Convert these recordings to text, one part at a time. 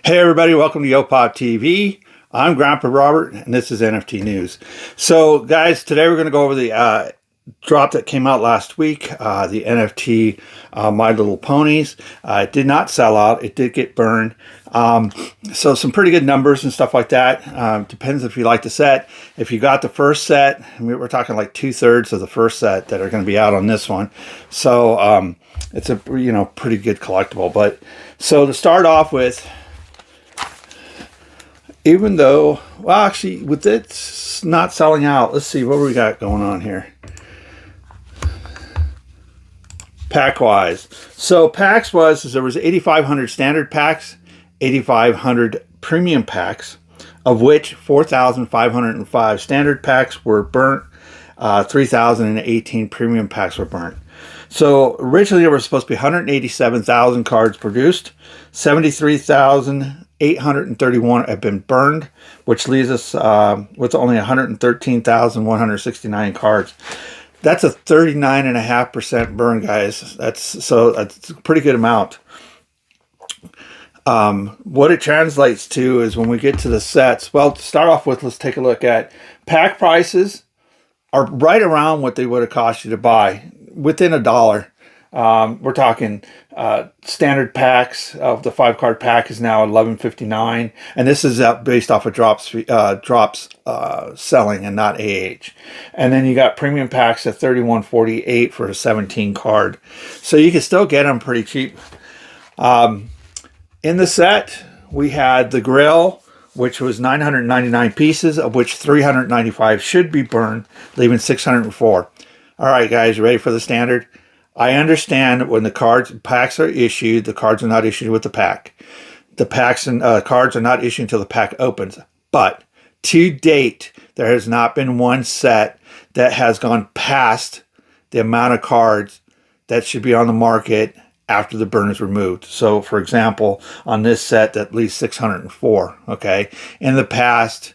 Hey everybody, welcome to YoPop TV. I'm Grandpa Robert and this is NFT News. So guys, today we're going to go over the drop that came out last week, the NFT My Little Ponies. It did not sell out, it did get burned. So some pretty good numbers and stuff like that. Depends if you like the set. If you got the first set, we're talking like 2/3 of the first set that are going to be out on this one. So it's a pretty good collectible. But so to start off with, even though, well, actually, with it not selling out, let's see what we got going on here. Pack-wise. So packs there was 8,500 standard packs, 8,500 premium packs, of which 4,505 standard packs were burnt, 3,018 premium packs were burnt. So originally there were supposed to be 187,000 cards produced, 73,831 have been burned, which leaves us with only 113,169 cards. That's a 39.5% burn, guys. That's a pretty good amount. What it translates to is when we get to the sets. Well, to start off with, let's take a look at pack prices. Are right around what they would have cost you to buy, within $1. We're talking standard packs of the 5-card pack is now $11.59, and this is based off of drops selling and not AH. And then you got premium packs at $31.48 for a 17 card, so you can still get them pretty cheap. In the set, we had the grill, which was 999 pieces, of which 395 should be burned, leaving 604. All right, guys, you ready for the standard? I understand when the packs are issued, the cards are not issued with the pack. The packs and cards are not issued until the pack opens. But to date, there has not been one set that has gone past the amount of cards that should be on the market after the burn is removed. So, for example, on this set, that leaves 604, okay? In the past,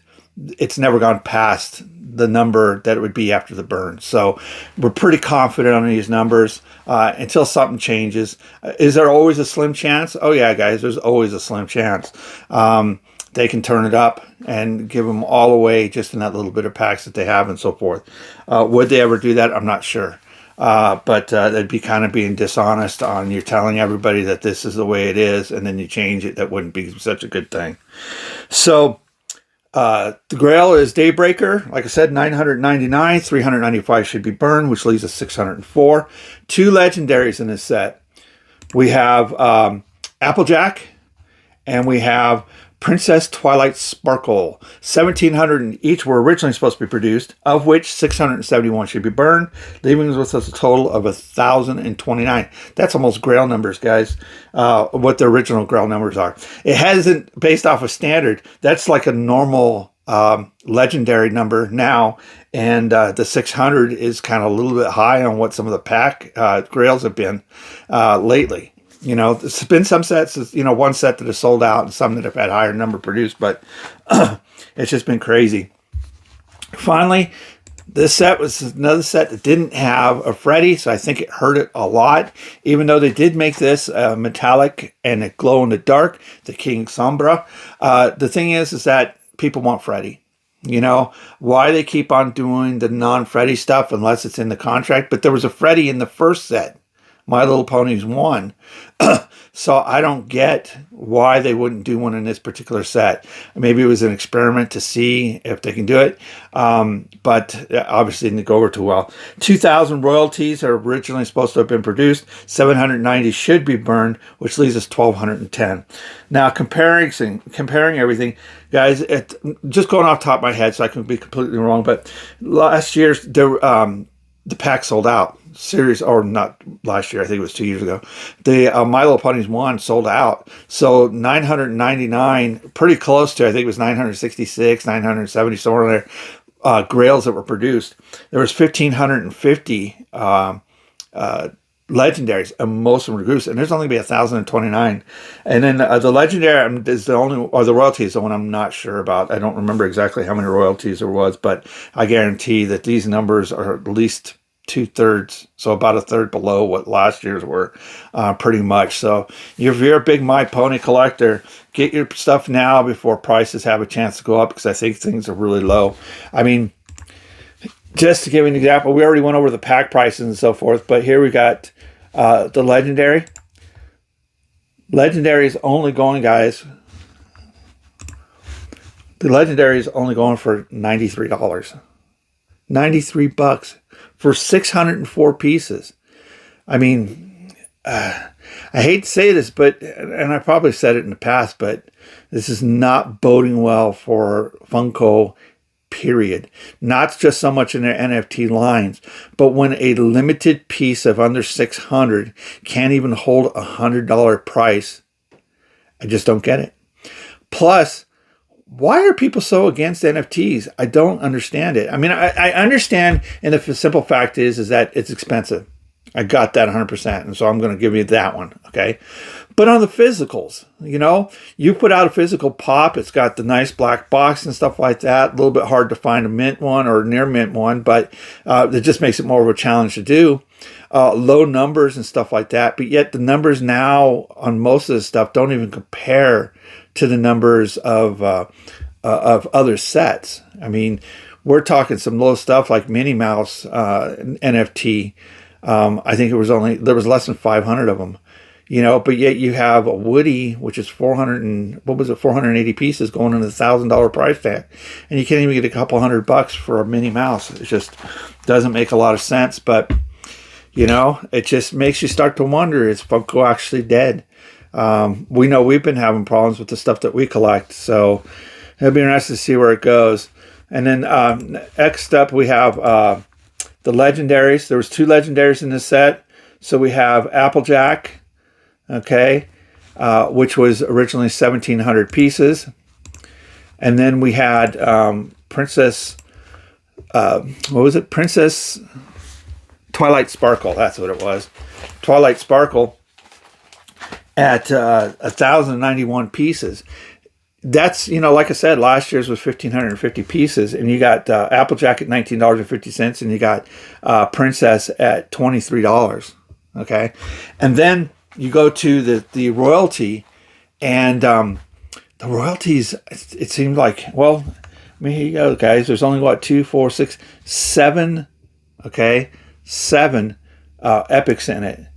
it's never gone past the number that it would be after the burn. So we're pretty confident on these numbers until something changes. Is there always a slim chance? Oh yeah, guys, there's always a slim chance. They can turn it up and give them all away just in that little bit of packs that they have and so forth. Would they ever do that? I'm not sure. But that'd be kind of being dishonest on you're telling everybody that this is the way it is and then you change it. That wouldn't be such a good thing. So the Grail is Daybreaker. Like I said, 999, 395 should be burned, which leaves us 604. 2 legendaries in this set. We have Applejack and we have Princess Twilight Sparkle. 1,700 each were originally supposed to be produced, of which 671 should be burned, leaving us with a total of 1,029. That's almost Grail numbers, guys, what the original Grail numbers are. It hasn't, based off of standard, that's like a normal legendary number now, and the 600 is kind of a little bit high on what some of the pack Grails have been lately. You know, there's been some sets, one set that has sold out and some that have had higher number produced, but it's just been crazy. Finally, this set was another set that didn't have a Freddy, so I think it hurt it a lot, even though they did make this metallic and a glow in the dark, the King Sombra. The thing is that people want Freddy. You know, why they keep on doing the non-Freddy stuff unless it's in the contract, but there was a Freddy in the first set. My Little Ponies 1. So I don't get why they wouldn't do one in this particular set. Maybe it was an experiment to see if they can do it. But obviously didn't go over too well. 2,000 royalties are originally supposed to have been produced. 790 should be burned, which leaves us 1,210. Now comparing everything, guys, just going off the top of my head, so I can be completely wrong, but last year's the pack sold out. Or not last year, I think it was 2 years ago. The My Little Ponies 1 sold out. So 999, pretty close to, I think it was 966, 970, somewhere in there, Grails that were produced. There was 1,550 legendaries, and most of them were produced, and there's only be 1,029. And then the legendary is the only, or the royalty is the one I'm not sure about. I don't remember exactly how many royalties there was, but I guarantee that these numbers are at least 2/3, so about a third below what last year's were, pretty much. So if you're a big My Pony collector, get your stuff now before prices have a chance to go up, because I think things are really low. I mean, just to give you an example, we already went over the pack prices and so forth, but here we got the Legendary. Legendary is only going, guys. The Legendary is only going for $93. $93 for 604 pieces. I mean, I hate to say this, but, and I probably said it in the past, but this is not boding well for Funko, period. Not just so much in their NFT lines, but when a limited piece of under 600 can't even hold a $100 price, I just don't get it. Plus, why are people so against NFTs? I don't understand it. I mean, I understand, and the simple fact is that it's expensive. I got that 100%, and so I'm going to give you that one, okay? But on the physicals, you know, you put out a physical pop, it's got the nice black box and stuff like that. A little bit hard to find a mint one or near mint one, but it just makes it more of a challenge to do. Low numbers and stuff like that, but yet the numbers now on most of this stuff don't even compare to the numbers of other sets. I mean, we're talking some low stuff like Minnie Mouse NFT. I think there was less than 500 of them, you know, but yet you have a Woody, which is 480 pieces going into the $1,000 price tag, and you can't even get a couple $100 for a Minnie Mouse. It just doesn't make a lot of sense. But you know, it just makes you start to wonder, is Funko actually dead? We know we've been having problems with the stuff that we collect, so it'll be interesting to see where it goes. And then next up, we have the Legendaries. There was 2 Legendaries in this set. So we have Applejack, okay, which was originally 1,700 pieces. And then we had Princess, what was it? Princess Twilight Sparkle, that's what it was. Twilight Sparkle at 1,091 pieces. That's, you know, like I said, last year's was 1,550 pieces, and you got Applejack at $19.50, and you got Princess at $23. Okay, and then you go to the royalty, and the royalties. It seemed like, well, I mean, here you go, guys. There's only what 2, 4, 6, 7. Okay, 7 epics in it.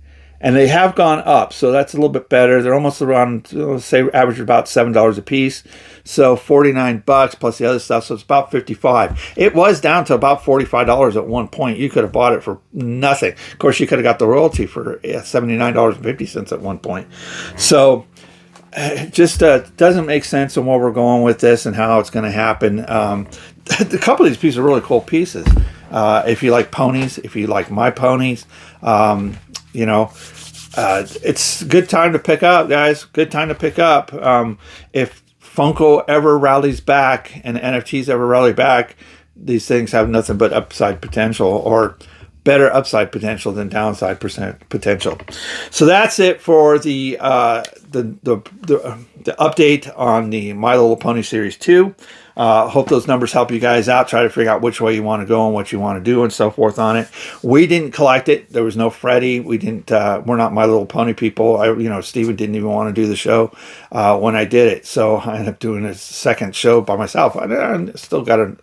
And they have gone up, so that's a little bit better. They're almost around, let's say, average about $7 a piece. So $49 plus the other stuff, so it's about $55. It was down to about $45 at one point. You could have bought it for nothing. Of course, you could have got the royalty for $79.50 at one point. So it just doesn't make sense on where we're going with this and how it's going to happen. A couple of these pieces are really cool pieces. If you like ponies, if you like My Ponies, you know, it's a good time to pick up, guys. Good time to pick up. If Funko ever rallies back and NFTs ever rally back, these things have nothing but upside potential, or better upside potential than downside potential. So that's it for the update on the My Little Pony Series 2. Hope those numbers help you guys out. Try to figure out which way you want to go and what you want to do and so forth on it. We didn't collect it. There was no Freddy. We didn't. We're not My Little Pony people. You know, Steven didn't even want to do the show when I did it, so I ended up doing a second show by myself. I still got a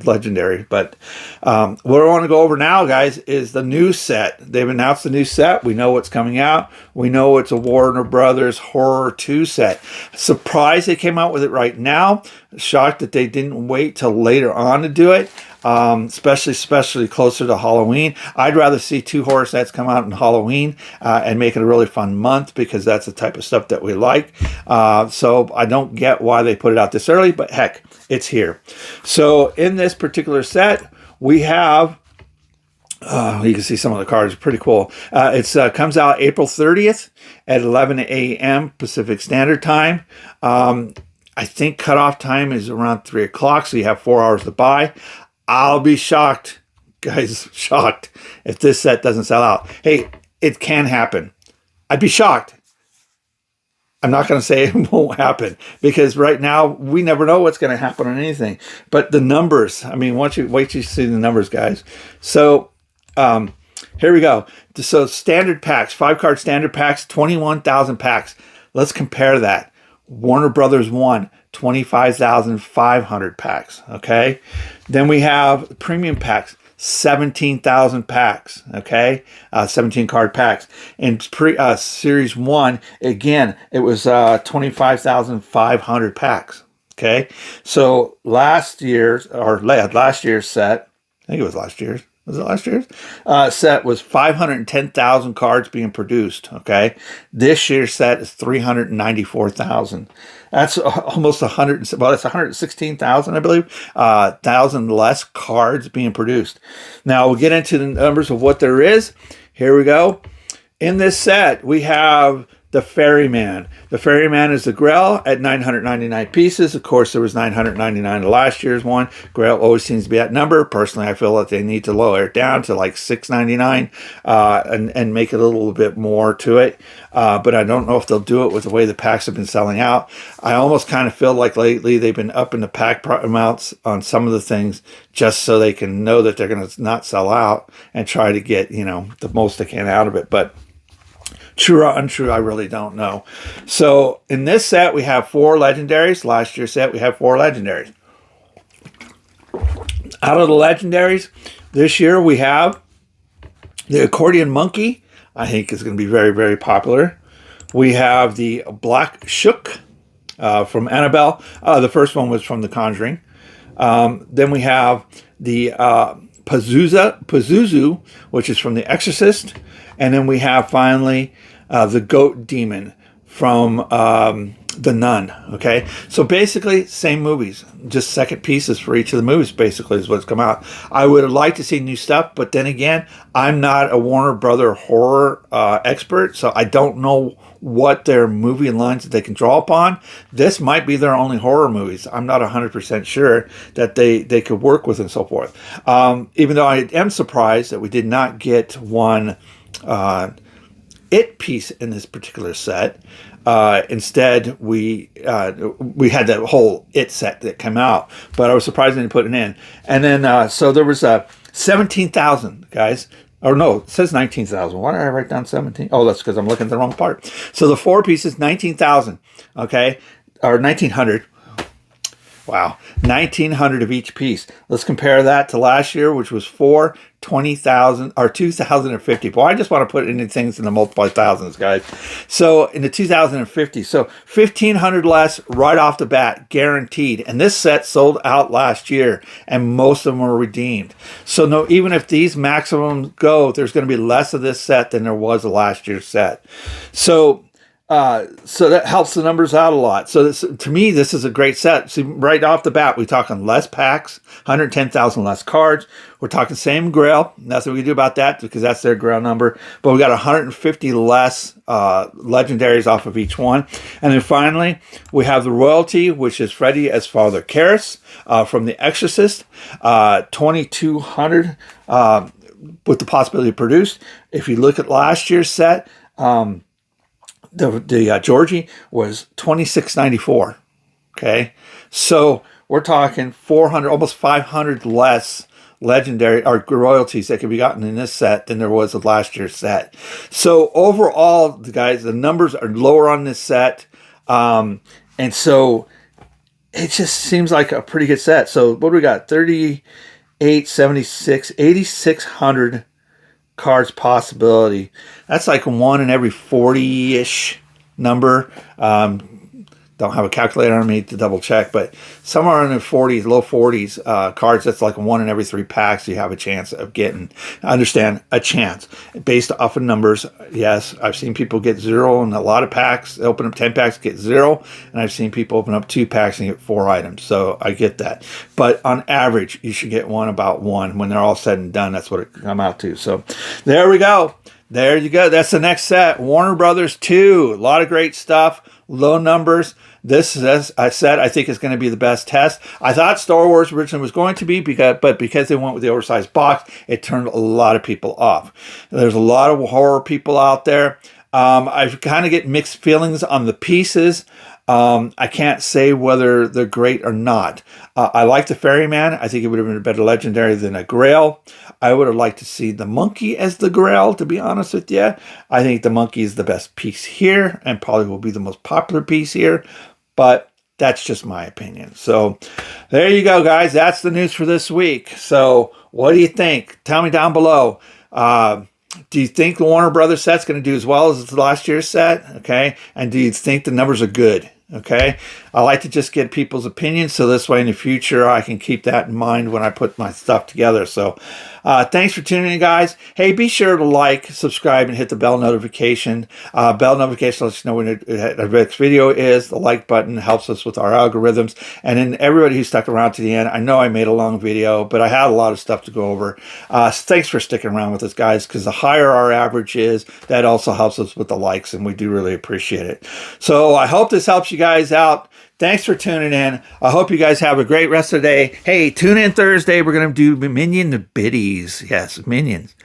Legendary, but what I want to go over now, guys, is the new set. They've announced the new set. We know what's coming out. We know it's a Warner Brothers Horror 2 set. Surprised they came out with it right now. Shocked that they didn't wait till later on to do it, especially closer to Halloween. I'd rather see 2 horror sets come out in Halloween and make it a really fun month, because that's the type of stuff that we like. So I don't get why they put it out this early, but heck, it's here. So in this particular set, we have, you can see some of the cards, pretty cool. It comes out April 30th at 11 a.m. Pacific Standard Time. I think cutoff time is around 3 o'clock, so you have 4 hours to buy. I'll be shocked, guys, shocked if this set doesn't sell out. Hey, it can happen. I'd be shocked. I'm not going to say it won't happen, because right now we never know what's going to happen on anything. But the numbers, I mean, once you wait till you see the numbers, guys. So here we go. So standard packs, 5-card standard packs, 21,000 packs. Let's compare that. Warner Brothers 1, 25,500 packs. Okay. Then we have premium packs. 17,000 packs, okay? 17 card packs. And Series 1, again, it was 25,500 packs, okay? So last year's set, I think it was last year's, was it last year's? Set was 510,000 cards being produced, okay? This year's set is 394,000. That's almost 100, well, it's 116,000, I believe, 1,000 less cards being produced. Now, we'll get into the numbers of what there is. Here we go. In this set, we have the Ferryman. The Ferryman is the Grail at 999 pieces. Of course, there was 999 the last year's one. Grail always seems to be that number. Personally, I feel that they need to lower it down to like 699 and make it a little bit more to it. But I don't know if they'll do it with the way the packs have been selling out. I almost kind of feel like lately they've been upping the pack amounts on some of the things just so they can know that they're going to not sell out and try to get, you know, the most they can out of it. But true or untrue, I really don't know. So in this set, we have 4 legendaries. Last year's set, we have 4 legendaries. Out of the legendaries, this year we have the Accordion Monkey. I think is going to be very, very popular. We have the Black Shook from Annabelle. The first one was from The Conjuring. Then we have the Pazuzu, which is from The Exorcist. And then we have finally the Goat Demon from The Nun. Okay, so basically same movies, just second pieces for each of the movies. Basically, is what's come out. I would like to see new stuff, but then again, I'm not a Warner Brother horror expert, so I don't know what their movie lines that they can draw upon. This might be their only horror movies. I'm not 100% sure that they could work with and so forth. Even though I am surprised that we did not get one It piece in this particular set. Instead, we had that whole It set that came out, but I was surprised they didn't put it in. And then, so there was 17,000, guys. Or no, it says 19,000. Why did I write down 17? Oh, that's because I'm looking at the wrong part. So the 4 pieces, 19,000, okay? Or 1,900. Wow, 1,900 of each piece. Let's compare that to last year, which was 4, 20,000, or 2,050. Boy, I just want to put in things in the multiple thousands, guys. So in the 2,050, so 1,500 less right off the bat, guaranteed. And this set sold out last year, and most of them were redeemed. So no, even if these maximums go, there's going to be less of this set than there was the last year's set. So that helps the numbers out a lot. So this, to me, this is a great set. See, right off the bat, we're talking less packs, 110,000 less cards. We're talking same Grail. Nothing we can do about that because that's their Grail number. But we got 150 less legendaries off of each one. And then finally, we have the Royalty, which is Freddy as Father Karras from The Exorcist, 2,200 with the possibility of produced. If you look at last year's set, the Georgie was 26.94. Okay, so we're talking 400, almost 500 less legendary or royalties that can be gotten in this set than there was of last year's set. So overall, guys, the numbers are lower on this set, and so it just seems like a pretty good set. So what do we got? 38, 76, 8,600 cards possibility. That's like 1 in every 40-ish number. Don't have a calculator on me to double check, but somewhere in the 40s, low 40s cards, that's like 1 in every 3 packs you have a chance of getting. I understand, a chance. Based off of numbers, yes, I've seen people get 0 in a lot of packs. They open up 10 packs, get 0, and I've seen people open up 2 packs and get 4 items. So I get that. But on average, you should get about 1. When they're all said and done, that's what it come out to. So there we go. There you go. That's the next set. Warner Brothers 2. A lot of great stuff. Low numbers. This, as I said, I think is going to be the best test. I thought Star Wars originally was going to be, but because they went with the oversized box, it turned a lot of people off. There's a lot of horror people out there. I kind of get mixed feelings on the pieces. I can't say whether they're great or not. I like the Ferryman. I think it would have been a better legendary than a Grail. I would have liked to see the Monkey as the Grail, to be honest with you. I think the Monkey is the best piece here and probably will be the most popular piece here. But that's just my opinion. So there you go, guys. That's the news for this week. So what do you think? Tell me down below. Do you think the Warner Brothers set's going to do as well as last year's set? Okay. And do you think the numbers are good? Okay. I like to just get people's opinions, so this way in the future I can keep that in mind when I put my stuff together. So thanks for tuning in, guys. Hey, be sure to like, subscribe, and hit the bell notification. Bell notification lets you know when the next video is. The like button helps us with our algorithms. And then everybody who stuck around to the end, I know I made a long video, but I had a lot of stuff to go over. Thanks for sticking around with us, guys, because the higher our average is, that also helps us with the likes, and we do really appreciate it. So I hope this helps you guys out. Thanks for tuning in. I hope you guys have a great rest of the day. Hey, tune in Thursday. We're going to do Minion Biddies. Yes, Minions.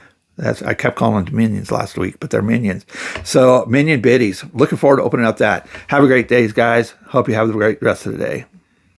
I kept calling them Minions last week, but they're Minions. So Minion Biddies. Looking forward to opening up that. Have a great day, guys. Hope you have a great rest of the day.